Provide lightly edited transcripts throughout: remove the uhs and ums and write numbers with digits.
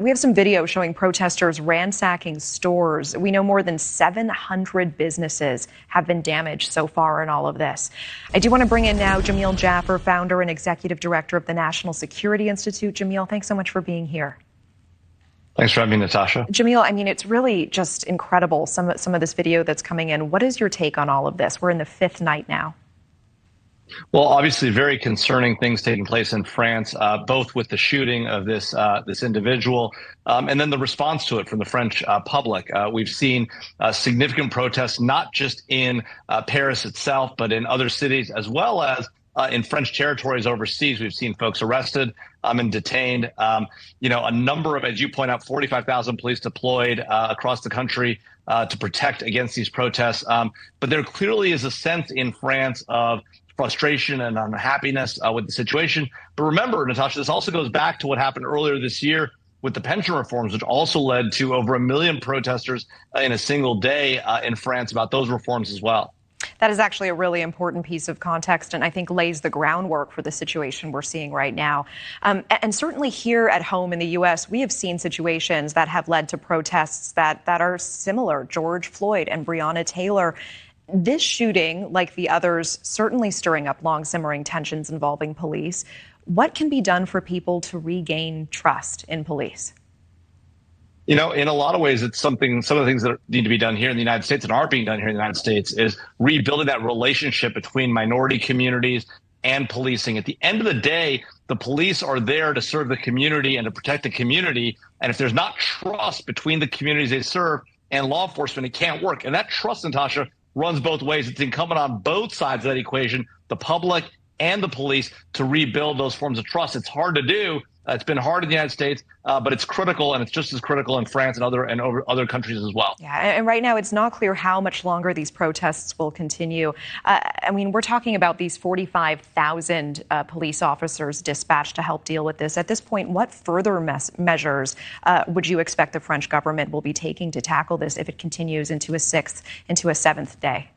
We have some video showing protesters ransacking stores. We know more than 700 businesses have been damaged so far in all of this. I do want to bring in now Jamil Jaffer, founder and executive director of the National Security Institute. Jamil, thanks so much for being here. Thanks for having me, Natasha. Jamil, I mean, it's really just incredible, some of this video that's coming in. What is your take on all of this? We're in the fifth night now. Well, obviously, very concerning things taking place in France, both with the shooting of this individual and then the response to it from the French public. We've seen significant protests, not just in Paris itself, but in other cities, as well as in French territories overseas. We've seen folks arrested and detained. A number of, as you point out, 45,000 police deployed across the country to protect against these protests. But there clearly is a sense in France of frustration and unhappiness with the situation. But remember, Natasha, this also goes back to what happened earlier this year with the pension reforms, which also led to over 1 million protesters in a single day in France about those reforms as well. That is actually a really important piece of context, and I think lays the groundwork for the situation we're seeing right now. And certainly here at home in the U.S., we have seen situations that have led to protests that are similar. George Floyd and Breonna Taylor. This shooting, like the others, certainly stirring up long simmering tensions involving police. What can be done for people to regain trust in police? In a lot of ways, it's some of the things that need to be done here in the United States and are being done here in the United States is rebuilding that relationship between minority communities and policing. At the end of the day, the police are there to serve the community and to protect the community. And if there's not trust between the communities they serve and law enforcement, it can't work. And that trust, Natasha, runs both ways. It's incumbent on both sides of that equation, the public and the police, to rebuild those forms of trust. It's hard to do. It's been hard in the United States, but it's critical, and it's just as critical in France and other countries as well. Yeah, and right now it's not clear how much longer these protests will continue. I mean, we're talking about these 45,000 police officers dispatched to help deal with this. At this point, what further measures would you expect the French government will be taking to tackle this if it continues into a seventh day?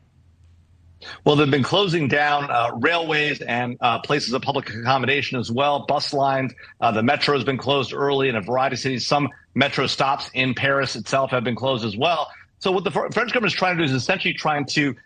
Well, they've been closing down railways and places of public accommodation as well, bus lines. The metro has been closed early in a variety of cities. Some metro stops in Paris itself have been closed as well. So what the French government is trying to do is essentially trying to,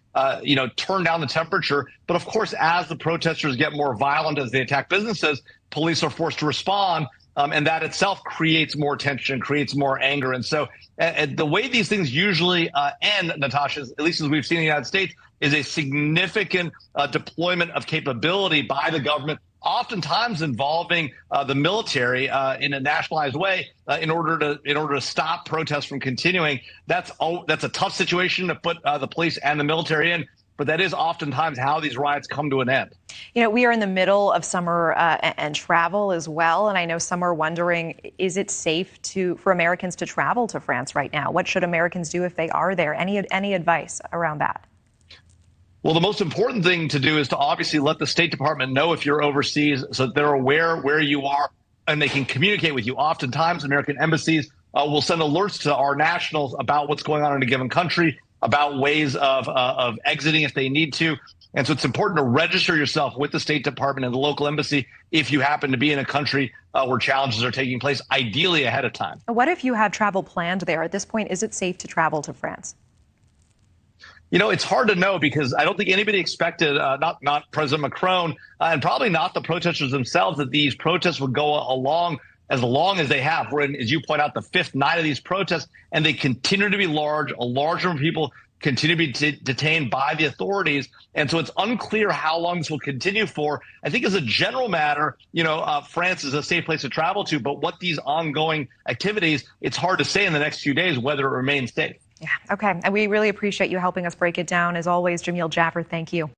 turn down the temperature. But of course, as the protesters get more violent, as they attack businesses, police are forced to respond. And that itself creates more tension, creates more anger. And so the way these things usually end, Natasha, at least as we've seen in the United States, is a significant deployment of capability by the government, oftentimes involving the military in a nationalized way in order to stop protests from continuing. That's a tough situation to put the police and the military in. But that is oftentimes how these riots come to an end. We are in the middle of summer and travel as well. And I know some are wondering, is it safe for Americans to travel to France right now? What should Americans do if they are there? Any advice around that? Well, the most important thing to do is to obviously let the State Department know if you're overseas so that they're aware where you are and they can communicate with you. Oftentimes, American embassies will send alerts to our nationals about what's going on in a given country, about ways of exiting if they need to. And so it's important to register yourself with the State Department and the local embassy if you happen to be in a country where challenges are taking place, ideally ahead of time. What if you have travel planned there? At this point, is it safe to travel to France? It's hard to know because I don't think anybody expected, not President Macron, and probably not the protesters themselves, that these protests would go along as long as they have. We're in, as you point out, the fifth night of these protests, and they continue to be large. A large number of people continue to be detained by the authorities. And so it's unclear how long this will continue for. I think as a general matter, France is a safe place to travel to, but what these ongoing activities, it's hard to say in the next few days whether it remains safe. Yeah, okay. And we really appreciate you helping us break it down. As always, Jamil Jaffer, thank you.